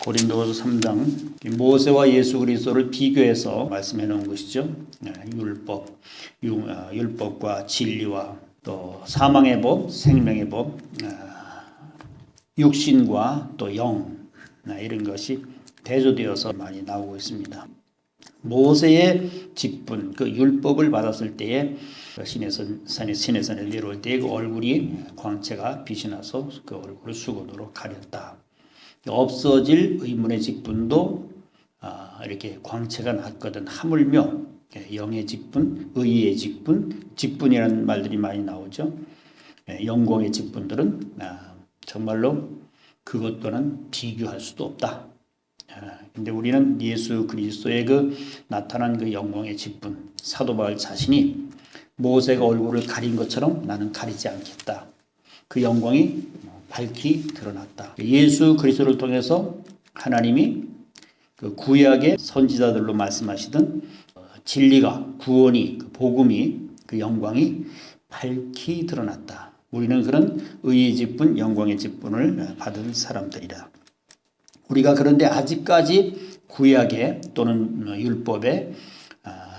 고린도서 3장 모세와 예수 그리스도를 비교해서 말씀해 놓은 것이죠. 율법과 진리와 또 사망의 법, 생명의 법, 육신과 또 영, 이런 것이 대조되어서 많이 나오고 있습니다. 모세의 직분, 그 율법을 받았을 때에 시내산에 내려올 때 그 얼굴이 광채가 빛이 나서 그 얼굴을 수건으로 가렸다. 없어질 의문의 직분도 이렇게 광채가 났거든. 하물며 영의 직분, 의의 직분, 직분이라는 말들이 많이 나오죠. 영광의 직분들은 정말로 그것과는 비교할 수도 없다. 근데 우리는 예수 그리스도의 그 나타난 그 영광의 직분, 사도 바울 자신이 모세가 얼굴을 가린 것처럼 나는 가리지 않겠다. 그 영광이 밝히 드러났다. 예수 그리스도를 통해서 하나님이 그 구약의 선지자들로 말씀하시던 진리가, 구원이, 그 복음이, 그 영광이 밝히 드러났다. 우리는 그런 의의 직분, 영광의 직분을 받은 사람들이다. 우리가 그런데 아직까지 구약에 또는 율법에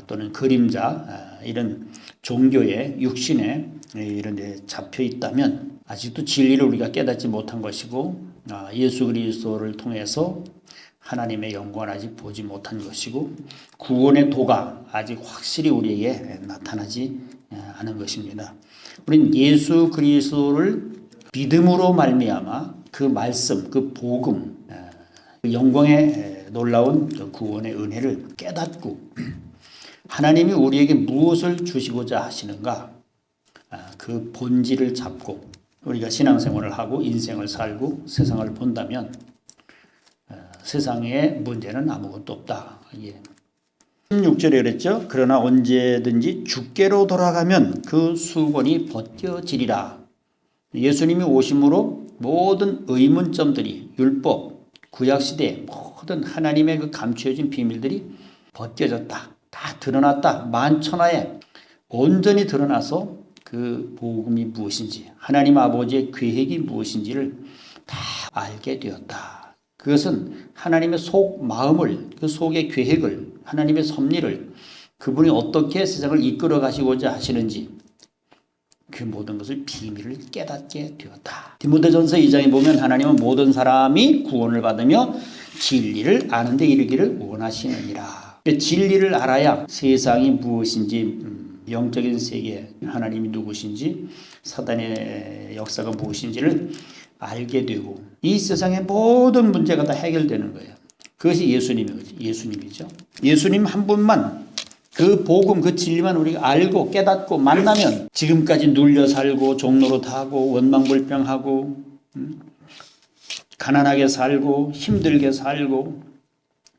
또는 그림자 이런 종교에 육신에 이런 데 잡혀 있다면 아직도 진리를 우리가 깨닫지 못한 것이고 예수 그리스도를 통해서 하나님의 영광을 아직 보지 못한 것이고 구원의 도가 아직 확실히 우리에게 나타나지 않은 것입니다. 우리는 예수 그리스도를 믿음으로 말미암아 그 말씀, 그 복음, 그 영광의 놀라운 구원의 은혜를 깨닫고 하나님이 우리에게 무엇을 주시고자 하시는가 그 본질을 잡고 우리가 신앙생활을 하고 인생을 살고 세상을 본다면 세상에 문제는 아무것도 없다. 16절에 그랬죠. 그러나 언제든지 주께로 돌아가면 그 수건이 벗겨지리라. 예수님이 오심으로 모든 의문점들이 율법, 구약시대의 모든 하나님의 그 감추어진 비밀들이 벗겨졌다. 다 드러났다. 만천하에 온전히 드러나서 그 복음이 무엇인지 하나님 아버지의 계획이 무엇인지를 다 알게 되었다. 그것은 하나님의 속 마음을 그 속의 계획을 하나님의 섭리를 그분이 어떻게 세상을 이끌어 가시고자 하시는지 그 모든 것을 비밀을 깨닫게 되었다. 디모데전서 2장에 보면 하나님은 모든 사람이 구원을 받으며 진리를 아는 데 이르기를 원하시느니라. 진리를 알아야 세상이 무엇인지 영적인 세계 하나님이 누구신지 사단의 역사가 무엇인지를 알게 되고 이 세상의 모든 문제가 다 해결되는 거예요. 그것이 예수님이죠. 예수님 한 분만 그 복음 그 진리만 우리가 알고 깨닫고 만나면 지금까지 눌려 살고 종로로 타고 원망불평하고 가난하게 살고 힘들게 살고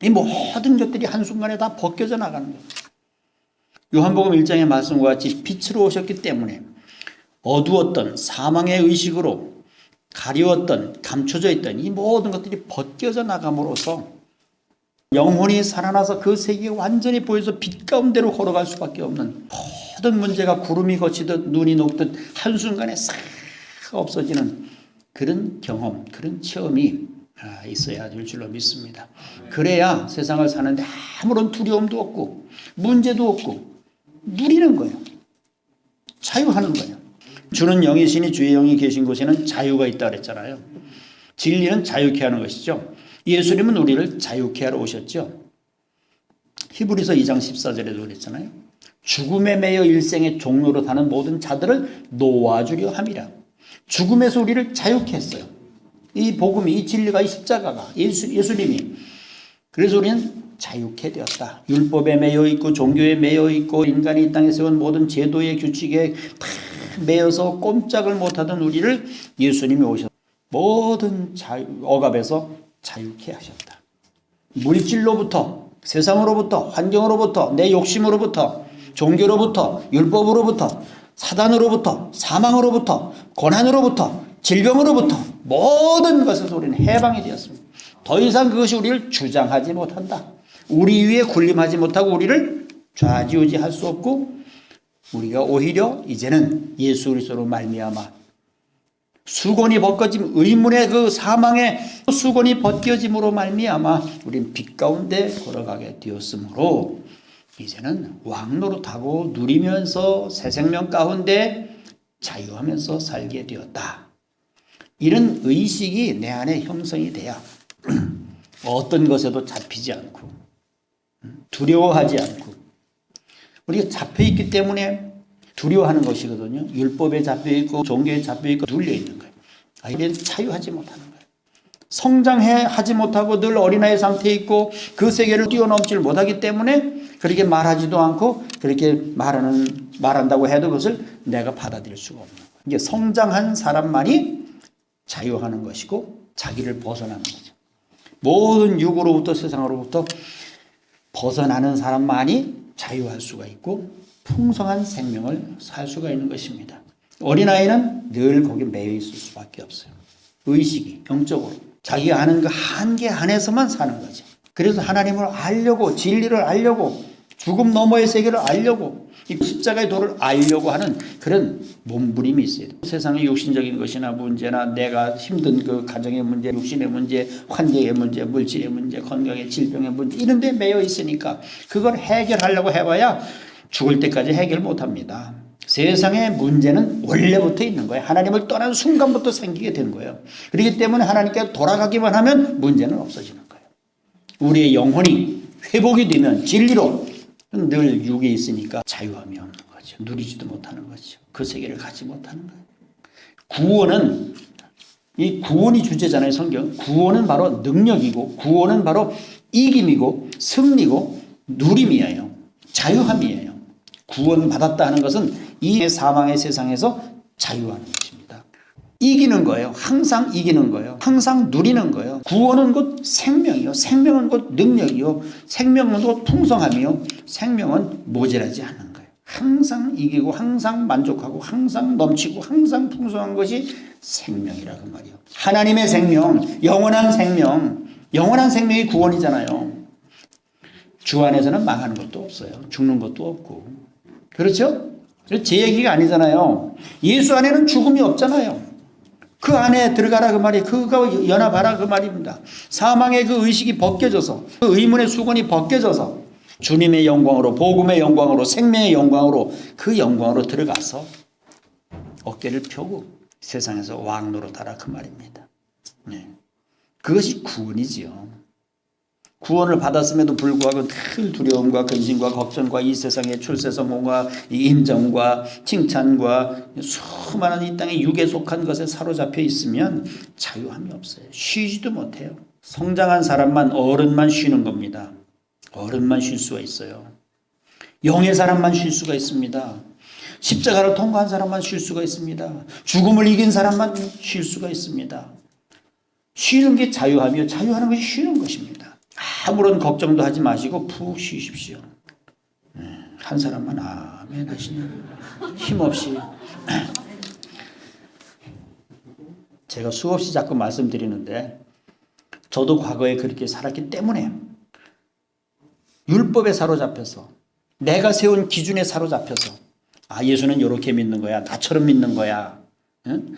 이 모든 것들이 한순간에 다 벗겨져 나가는 거예요. 요한복음 1장의 말씀과 같이 빛으로 오셨기 때문에 어두웠던 사망의 의식으로 가리웠던 감춰져 있던 이 모든 것들이 벗겨져 나감으로써 영혼이 살아나서 그 세계가 완전히 보여서 빛 가운데로 걸어갈 수밖에 없는 모든 문제가 구름이 거치듯 눈이 녹듯 한순간에 싹 없어지는 그런 경험, 그런 체험이 있어야 될 줄로 믿습니다. 그래야 세상을 사는데 아무런 두려움도 없고 문제도 없고 누리는 거예요. 자유하는 거예요. 주는 영이시니 주의 영이 계신 곳에는 자유가 있다 그랬잖아요. 진리는 자유케 하는 것이죠. 예수님은 우리를 자유케 하러 오셨죠. 히브리서 2장 14절에도 그랬잖아요. 죽음에 매여 일생의 종로로 타는 모든 자들을 놓아주려 함이라. 죽음에서 우리를 자유케 했어요. 이 복음이, 이 진리가, 이 십자가가, 예수님이. 그래서 우리는 자유케 되었다. 율법에 매여 있고 종교에 매여 있고 인간이 이 땅에 세운 모든 제도의 규칙에 다 매여서 꼼짝을 못하던 우리를 예수님이 오셔서 모든 억압에서 자유케 하셨다. 물질로부터, 세상으로부터, 환경으로부터, 내 욕심으로부터, 종교로부터, 율법으로부터, 사단으로부터, 사망으로부터, 고난으로부터, 질병으로부터 모든 것에서 우리는 해방이 되었습니다. 더 이상 그것이 우리를 주장하지 못한다. 우리 위에 군림하지 못하고 우리를 좌지우지할 수 없고 우리가 오히려 이제는 예수 그리스도로 말미암아 수건이 벗겨짐, 의문의 그 사망의 수건이 벗겨짐으로 말미암아 우린 빛 가운데 걸어가게 되었으므로 이제는 왕노릇하고 누리면서 새 생명 가운데 자유하면서 살게 되었다. 이런 의식이 내 안에 형성이 돼야 어떤 것에도 잡히지 않고 두려워하지 않고, 우리가 잡혀있기 때문에 두려워하는 것이거든요. 율법에 잡혀있고 종교에 잡혀있고 눌려있는 거예요. 이런 자유하지 못하는 거예요. 성장하지 못하고 늘 어린아이 상태에 있고 그 세계를 뛰어넘지 못하기 때문에 그렇게 말하지도 않고, 그렇게 말한다고 해도 그것을 내가 받아들일 수가 없는 거예요. 이게 성장한 사람만이 자유하는 것이고 자기를 벗어나는 거죠. 모든 육으로부터 세상으로부터 벗어나는 사람만이 자유할 수가 있고 풍성한 생명을 살 수가 있는 것입니다. 어린아이는 늘 거기에 매여 있을 수밖에 없어요. 의식이 영적으로 자기가 아는 그 한계 안에서만 사는 거죠. 그래서 하나님을 알려고, 진리를 알려고, 죽음 너머의 세계를 알려고, 이 십자가의 도를 알려고 하는 그런 몸부림이 있어요. 세상의 육신적인 것이나 문제나 내가 힘든 그 가정의 문제, 육신의 문제, 환경의 문제, 물질의 문제, 건강의 질병의 문제, 이런 데 매여 있으니까 그걸 해결하려고 해봐야 죽을 때까지 해결 못합니다. 세상의 문제는 원래부터 있는 거예요. 하나님을 떠난 순간부터 생기게 된 거예요. 그렇기 때문에 하나님께 돌아가기만 하면 문제는 없어지는 거예요. 우리의 영혼이 회복이 되면 진리로 늘 육에 있으니까 자유함이 없는 거죠. 누리지도 못하는 거죠. 그 세계를 가지 못하는 거예요. 구원은, 이 구원이 주제잖아요. 성경. 구원은 바로 능력이고, 구원은 바로 이김이고 승리고 누림이에요. 자유함이에요. 구원받았다 하는 것은 이 사망의 세상에서 자유하는 것입니다. 이기는 거예요. 항상 이기는 거예요. 항상 누리는 거예요. 구원은 곧 생명이요. 생명은 곧 능력이요. 생명은 곧 풍성함이요. 생명은 모자라지 않는 거예요. 항상 이기고 항상 만족하고 항상 넘치고 항상 풍성한 것이 생명이라고 말이에요. 하나님의 생명, 영원한 생명, 영원한 생명이 구원이잖아요. 주 안에서는 망하는 것도 없어요. 죽는 것도 없고. 그렇죠? 제 얘기가 아니잖아요. 예수 안에는 죽음이 없잖아요. 그 안에 들어가라 그 말이, 그거 연합하라 그 말입니다. 사망의 그 의식이 벗겨져서, 그 의문의 수건이 벗겨져서 주님의 영광으로, 복음의 영광으로, 생명의 영광으로, 그 영광으로 들어가서 어깨를 펴고 세상에서 왕 노릇하라 그 말입니다. 네. 그것이 구원이지요. 구원을 받았음에도 불구하고 늘 두려움과 근심과 걱정과 이 세상의 출세성공과 인정과 칭찬과 수많은 이 땅의 육에 속한 것에 사로잡혀 있으면 자유함이 없어요. 쉬지도 못해요. 성장한 사람만, 어른만 쉬는 겁니다. 어른만 쉴 수가 있어요. 영의 사람만 쉴 수가 있습니다. 십자가를 통과한 사람만 쉴 수가 있습니다. 죽음을 이긴 사람만 쉴 수가 있습니다. 쉬는 게 자유함이요. 자유하는 것이 쉬는 것입니다. 아무런 걱정도 하지 마시고 푹 쉬십시오. 한 사람만 아멘 하시는, 힘없이. 제가 수없이 자꾸 말씀드리는데 저도 과거에 그렇게 살았기 때문에 율법에 사로잡혀서, 내가 세운 기준에 사로잡혀서, 예수는 이렇게 믿는 거야, 나처럼 믿는 거야, 응?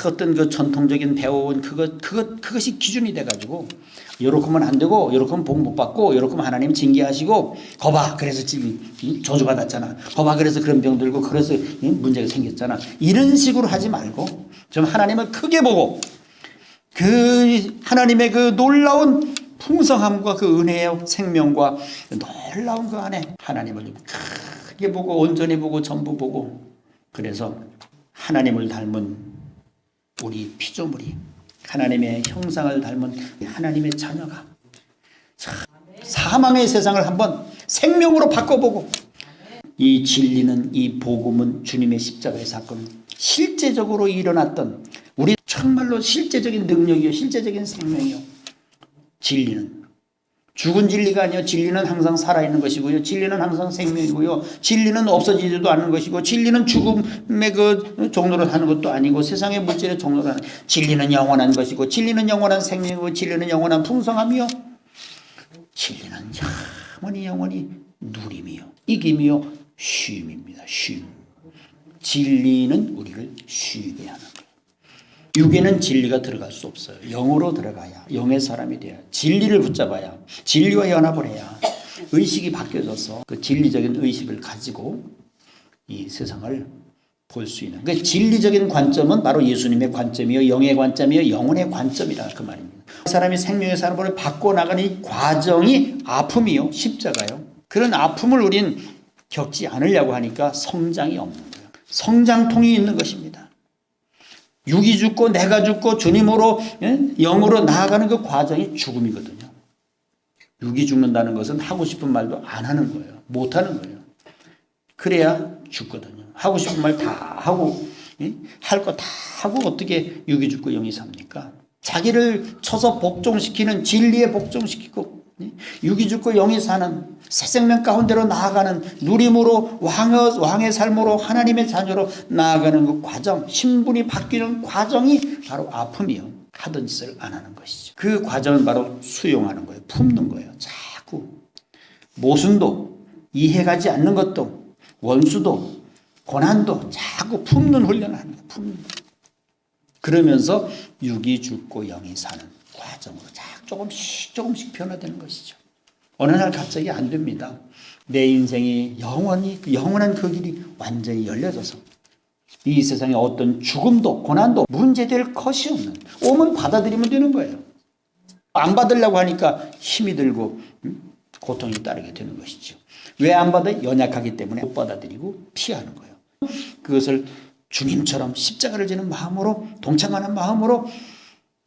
어떤 그 전통적인 배워온 그것이 기준이 돼가지고 요렇게 하면 안 되고, 요렇게 하면 복 못 받고, 요렇게 하면 하나님 징계하시고, 거봐 그래서 지금 저주받았잖아, 거봐 그래서 그런 병 들고, 그래서 문제가 생겼잖아, 이런 식으로 하지 말고 좀 하나님을 크게 보고 그 하나님의 그 놀라운 풍성함과 그 은혜의 생명과 놀라운 그 안에 하나님을 좀 크게 보고 온전히 보고 전부 보고, 그래서 하나님을 닮은 우리 피조물이, 하나님의 형상을 닮은 하나님의 자녀가 사망의 세상을 한번 생명으로 바꿔보고, 이 진리는, 이 복음은, 주님의 십자가의 사건은 실제적으로 일어났던, 우리 정말로 실제적인 능력이요, 실제적인 생명이요. 진리는 죽은 진리가 아니요, 진리는 항상 살아있는 것이고요, 진리는 항상 생명이고요, 진리는 없어지지도 않는 것이고, 진리는 죽음의 그 종로를 하는 것도 아니고, 세상의 물질의 종로를 하는, 진리는 영원한 것이고, 진리는 영원한 생명이고, 진리는 영원한 풍성함이요, 진리는 영원히 누림이요, 이김이요, 쉼입니다. 쉼. 진리는 우리를 쉬게 하는 거예요. 육에는 진리가 들어갈 수 없어요. 영으로 들어가야, 영의 사람이 돼야, 진리를 붙잡아야, 진리와 연합을 해야 의식이 바뀌어져서 그 진리적인 의식을 가지고 이 세상을 볼 수 있는. 그 진리적인 관점은 바로 예수님의 관점이요, 영의 관점이요, 영혼의 관점이라 그 말입니다. 사람이 생명의 사람을 바꿔나가는 이 과정이 아픔이요, 십자가요. 그런 아픔을 우린 겪지 않으려고 하니까 성장이 없는 거예요. 성장통이 있는 것입니다. 육이 죽고 내가 죽고 주님으로 영으로 나아가는 그 과정이 죽음이거든요. 육이 죽는다는 것은 하고 싶은 말도 안 하는 거예요. 못 하는 거예요. 그래야 죽거든요. 하고 싶은 말 다 하고 할 거 다 하고 어떻게 육이 죽고 영이 삽니까? 자기를 쳐서 복종시키는 진리에 복종시키고 육이 죽고 영이 사는 새 생명 가운데로 나아가는 누림으로 왕의 삶으로 하나님의 자녀로 나아가는 그 과정, 신분이 바뀌는 과정이 바로 아픔이요. 하던 짓을 안 하는 것이죠. 그 과정은 바로 수용하는 거예요. 품는 거예요. 자꾸 모순도, 이해가지 않는 것도, 원수도, 고난도 자꾸 품는 훈련을 하는 거예요. 품는 거예요. 그러면서 육이 죽고 영이 사는 과정으로 조금씩 변화되는 것이죠. 어느 날 갑자기 안 됩니다. 내 인생이 영원한 그 길이 완전히 열려져서 이 세상에 어떤 죽음도 고난도 문제될 것이 없는, 오면 받아들이면 되는 거예요. 안 받으려고 하니까 힘이 들고 고통이 따르게 되는 것이죠. 왜 안 받아요? 연약하기 때문에 못 받아들이고 피하는 거예요. 그것을 주님처럼 십자가를 지는 마음으로, 동참하는 마음으로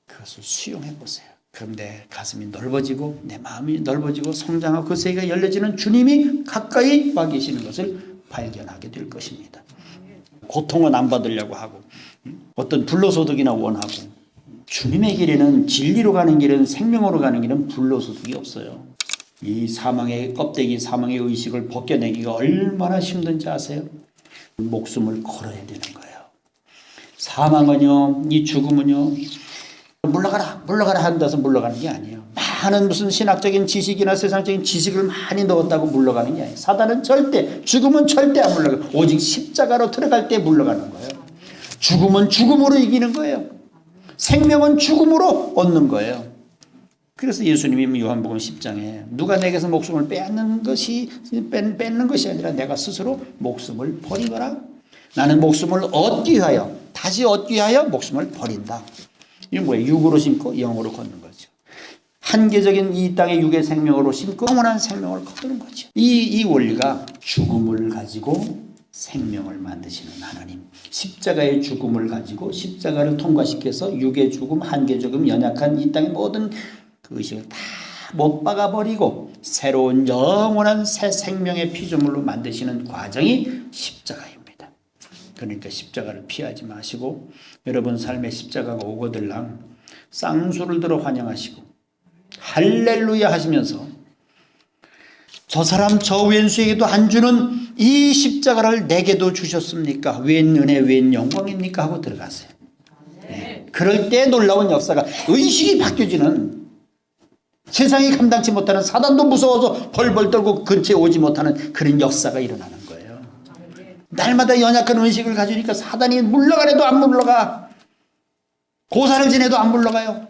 그것을 수용해 보세요. 그럼 내 가슴이 넓어지고 내 마음이 넓어지고 성장하고 그 세계가 열려지는 주님이 가까이 와 계시는 것을 발견하게 될 것입니다. 고통은 안 받으려고 하고 어떤 불로소득이나 원하고, 주님의 길에는, 진리로 가는 길은, 생명으로 가는 길은 불로소득이 없어요. 이 사망의 껍데기, 사망의 의식을 벗겨내기가 얼마나 힘든지 아세요? 목숨을 걸어야 되는 거예요. 사망은요, 이 죽음은요, 물러가라 한다서 물러가는 게 아니에요. 많은 무슨 신학적인 지식이나 세상적인 지식을 많이 넣었다고 물러가는 게 아니에요. 사단은 절대, 죽음은 절대 안 물러가요. 오직 십자가로 들어갈 때 물러가는 거예요. 죽음은 죽음으로 이기는 거예요. 생명은 죽음으로 얻는 거예요. 그래서 예수님이 요한복음 10장에 누가 내게서 목숨을 뺏는 것이 아니라 내가 스스로 목숨을 버리거라. 나는 목숨을 얻기 위하여, 다시 얻기 위하여 목숨을 버린다. 이건 뭐예요? 육으로 심고 영으로 걷는 거죠. 한계적인 이 땅의 육의 생명으로 심고 영원한 생명을 거두는 거죠. 이 원리가 죽음을 가지고 생명을 만드시는 하나님, 십자가의 죽음을 가지고 십자가를 통과시켜서 육의 죽음, 한계 죽음, 연약한 이 땅의 모든 그 의식을 다 못 박아버리고 새로운 영원한 새 생명의 피조물로 만드시는 과정이 십자가입니다. 그러니까 십자가를 피하지 마시고 여러분 삶에 십자가가 오거들랑 쌍수를 들어 환영하시고 할렐루야 하시면서 저 사람 저 왼수에게도 안 주는 이 십자가를 내게도 주셨습니까? 웬 은혜 웬 영광입니까? 하고 들어가세요. 네. 그럴 때 놀라운 역사가, 의식이 바뀌어지는, 세상이 감당치 못하는, 사단도 무서워서 벌벌 떨고 근처에 오지 못하는 그런 역사가 일어나는 거예요. 날마다 연약한 의식을 가지니까 사단이 물러가래도 안 물러가, 고사를 지내도 안 물러가요.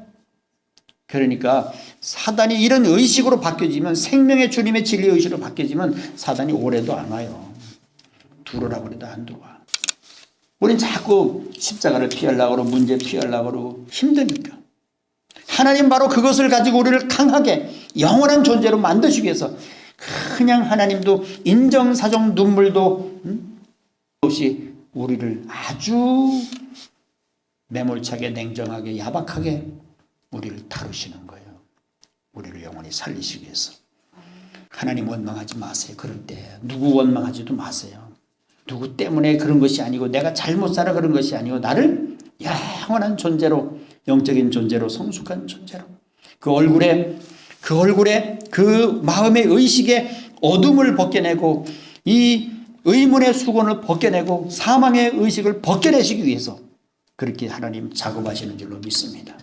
그러니까 사단이 이런 의식으로 바뀌어지면, 생명의 주님의 진리의 의식으로 바뀌어지면 사단이 오래도 안 와요. 들어오라고 해도 안 들어와. 우린 자꾸 십자가를 피하려고 그러고 문제 피하려고 그러고 힘드니까. 하나님 바로 그것을 가지고 우리를 강하게 영원한 존재로 만드시기 위해서 그냥 하나님도 인정사정 눈물도 없이 우리를 아주 매몰차게, 냉정하게, 야박하게 우리를 다루시는 거예요. 우리를 영원히 살리시기 위해서. 하나님 원망하지 마세요. 그럴 때 누구 원망하지도 마세요. 누구 때문에 그런 것이 아니고 내가 잘못 살아 그런 것이 아니고 나를 영원한 존재로, 영적인 존재로, 성숙한 존재로, 그 얼굴에 그 마음의 의식의 어둠을 벗겨내고 이 의문의 수건을 벗겨내고 사망의 의식을 벗겨내시기 위해서 그렇게 하나님 작업하시는 줄로 믿습니다.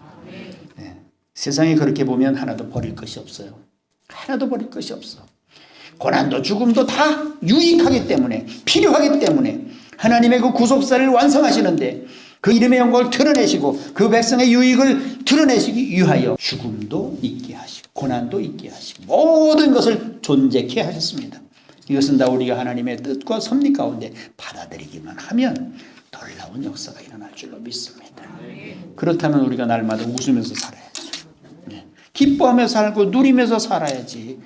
네. 세상에 그렇게 보면 하나도 버릴 것이 없어요. 하나도 버릴 것이 없어. 고난도 죽음도 다 유익하기 때문에, 필요하기 때문에 하나님의 그 구속사를 완성하시는데, 그 이름의 영광을 드러내시고 그 백성의 유익을 드러내시기 위하여 죽음도 있게 하시고 고난도 있게 하시고 모든 것을 존재케 하셨습니다. 이것은 다 우리가 하나님의 뜻과 섭리 가운데 받아들이기만 하면 놀라운 역사가 일어날 줄로 믿습니다. 그렇다면 우리가 날마다 웃으면서 살아야죠. 기뻐하며 살고 누리면서 살아야지.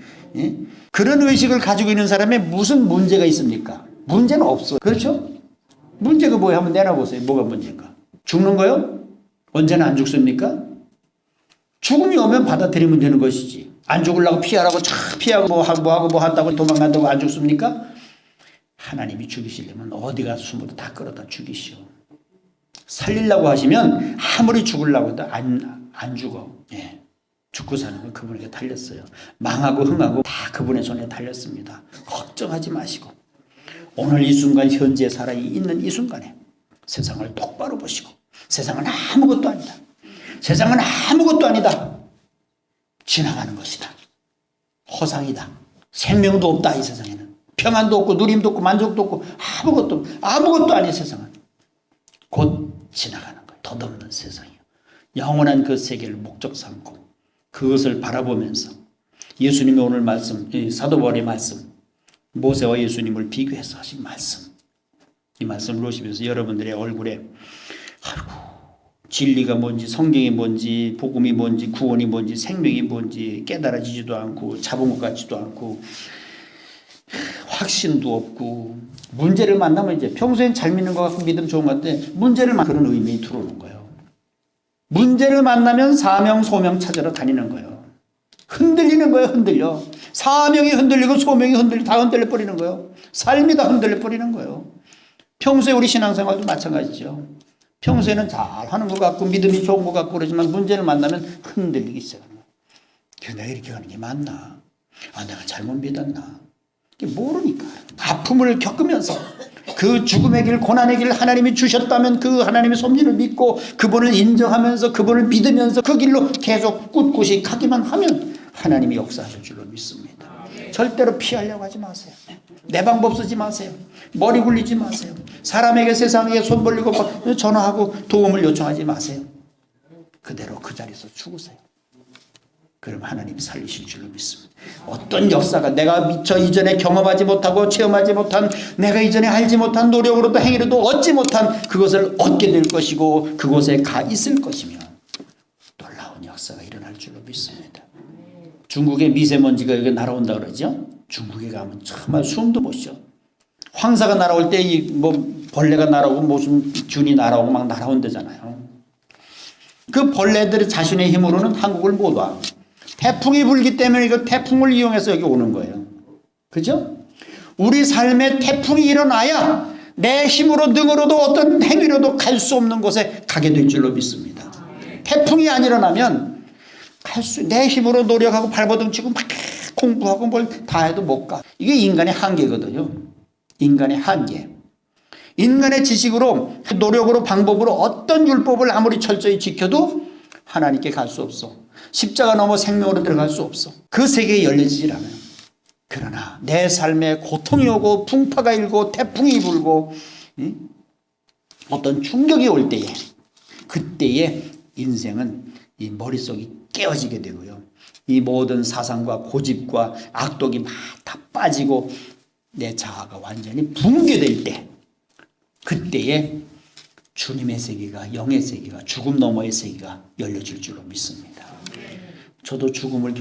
그런 의식을 가지고 있는 사람의 무슨 문제가 있습니까? 문제는 없어. 그렇죠? 문제가 뭐예요? 한번 내놔보세요. 뭐가 문제인가? 죽는 거요? 언제나 안 죽습니까? 죽음이 오면 받아들이면 되는 것이지. 안 죽으려고 피하라고 촥 피하고 뭐 한다고 도망간다고 안 죽습니까? 하나님이 죽이시려면 어디가 숨어도 다 끌어다 죽이시오. 살리려고 하시면 아무리 죽으려고 해도 안 죽어. 예. 죽고 사는 건 그분에게 달렸어요. 망하고 흥하고 다 그분의 손에 달렸습니다. 걱정하지 마시고 오늘 이 순간 현재 살아있는 이 순간에 세상을 똑바로 보시고 세상은 아무것도 아니다. 세상은 아무것도 아니다. 지나가는 것이다. 허상이다. 생명도 없다. 이 세상에는 평안도 없고 누림도 없고 만족도 없고 아무것도 아닌 세상은 곧 지나가는 거예요. 덧없는 세상이요. 영원한 그 세계를 목적 삼고 그것을 바라보면서 예수님의 오늘 말씀, 사도 바울의 말씀, 모세와 예수님을 비교해서 하신 말씀, 이 말씀을 놓으시면서 여러분들의 얼굴에 진리가 뭔지 성경이 뭔지 복음이 뭔지 구원이 뭔지 생명이 뭔지 깨달아지지도 않고 잡은 것 같지도 않고 확신도 없고 문제를 만나면 이제 평소엔 잘 믿는 것 같고 믿음 좋은 것 같은데 문제를 만나면 그런 의미에 들어오는 거예요. 문제를 만나면 사명 소명 찾으러 다니는 거예요. 흔들리는 거예요. 흔들려. 사명이 흔들리고 소명이 흔들리고 다 흔들려 버리는 거예요. 삶이 다 흔들려 버리는 거예요. 평소에 우리 신앙생활도 마찬가지죠. 평소에는 잘하는 것 같고 믿음이 좋은 것 같고 그러지만 문제를 만나면 흔들리기 시작하는 거예요. 내가 이렇게 하는 게 맞나? 내가 잘못 믿었나? 모르니까. 아픔을 겪으면서 그 죽음의 길 고난의 길 하나님이 주셨다면 그 하나님의 섭리를 믿고 그분을 인정하면서 그분을 믿으면서 그 길로 계속 꿋꿋이 가기만 하면 하나님이 역사하실 줄로 믿습니다. 절대로 피하려고 하지 마세요. 내 방법 쓰지 마세요. 머리 굴리지 마세요. 사람에게 세상에 손 벌리고 전화하고 도움을 요청하지 마세요. 그대로 그 자리에서 죽으세요. 그럼 하나님이 살리실 줄로 믿습니다. 어떤 역사가 내가 미처 이전에 경험하지 못하고 체험하지 못한 내가 이전에 알지 못한 노력으로도 행위로도 얻지 못한 그것을 얻게 될 것이고 그곳에 가 있을 것이며 놀라운 역사가 일어날 줄로 믿습니다. 중국의 미세먼지가 여기 날아온다 그러죠. 중국에 가면 정말 숨도 못 쉬어. 황사가 날아올 때 벌레가 날아오고 무슨 균이 날아오고 막 날아온다잖아요. 그 벌레들의 자신의 힘으로는 한국을 못 와. 태풍이 불기 때문에 그 태풍을 이용해서 여기 오는 거예요. 그죠? 우리 삶에 태풍이 일어나야 내 힘으로 능으로도 어떤 행위로도 갈 수 없는 곳에 가게 될 줄로 믿습니다. 태풍이 안 일어나면 내 힘으로 노력하고 발버둥치고 막 공부하고 뭘 다 해도 못 가. 이게 인간의 한계거든요. 인간의 한계. 인간의 지식으로 노력으로 방법으로 어떤 율법을 아무리 철저히 지켜도 하나님께 갈 수 없어. 십자가 넘어 생명으로 들어갈 수 없어. 그 세계에 열려지질 않아요. 그러나 내 삶에 고통이 오고 풍파가 일고 태풍이 불고 어떤 충격이 올 때에 그때에 인생은 이 머릿속이 깨어지게 되고요. 이 모든 사상과 고집과 악독이 막 다 빠지고 내 자아가 완전히 붕괴될 때 그때에 주님의 세계가 영의 세계가 죽음 너머의 세계가 열려질 줄로 믿습니다. 저도 죽음을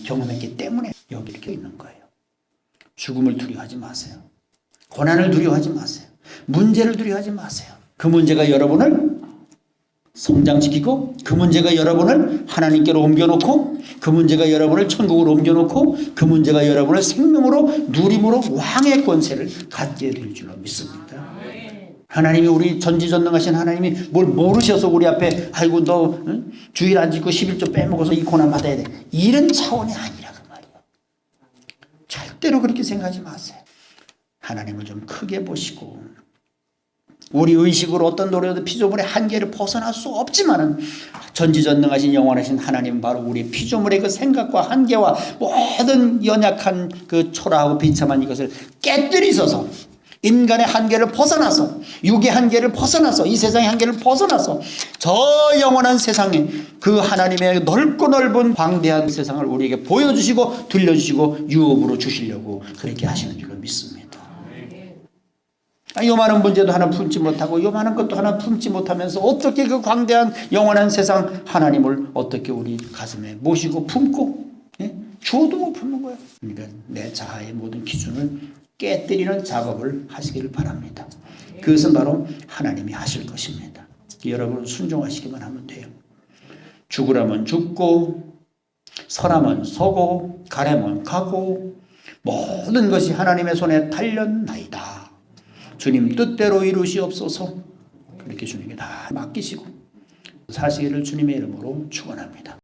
경험했기 때문에 여기 이렇게 있는 거예요. 죽음을 두려워하지 마세요. 고난을 두려워하지 마세요. 문제를 두려워하지 마세요. 그 문제가 여러분을 성장시키고 그 문제가 여러분을 하나님께로 옮겨놓고 그 문제가 여러분을 천국으로 옮겨놓고 그 문제가 여러분을 생명으로 누림으로 왕의 권세를 갖게 될 줄로 믿습니다. 하나님이 우리 전지전능하신 하나님이 뭘 모르셔서 우리 앞에 아이고 너 주일 안 지키고 11조 빼먹어서 이 고난 받아야 돼. 이런 차원이 아니라 그 말이에요. 절대로 그렇게 생각하지 마세요. 하나님을 좀 크게 보시고 우리 의식으로 어떤 노래도 피조물의 한계를 벗어날 수 없지만은 전지전능하신 영원하신 하나님은 바로 우리 피조물의 그 생각과 한계와 모든 연약한 그 초라하고 비참한 이것을 깨뜨리셔서 인간의 한계를 벗어나서, 육의 한계를 벗어나서, 이 세상의 한계를 벗어나서 저 영원한 세상에 그 하나님의 넓고 넓은 광대한 세상을 우리에게 보여주시고 들려주시고 유업으로 주시려고 그렇게 하시는 줄로 믿습니다. 요만한 문제도 하나 품지 못하고 요만한 것도 하나 품지 못하면서 어떻게 그 광대한 영원한 세상 하나님을 어떻게 우리 가슴에 모시고 품고, 주어도 못 품는 거예요. 그러니까 내 자아의 모든 기준을 깨뜨리는 작업을 하시기를 바랍니다. 그것은 바로 하나님이 하실 것입니다. 여러분 순종하시기만 하면 돼요. 죽으라면 죽고, 서라면 서고, 가라면 가고, 모든 것이 하나님의 손에 달렸나이다. 주님 뜻대로 이루시옵소서. 그렇게 주님께 다 맡기시고 사시기를 주님의 이름으로 축원합니다.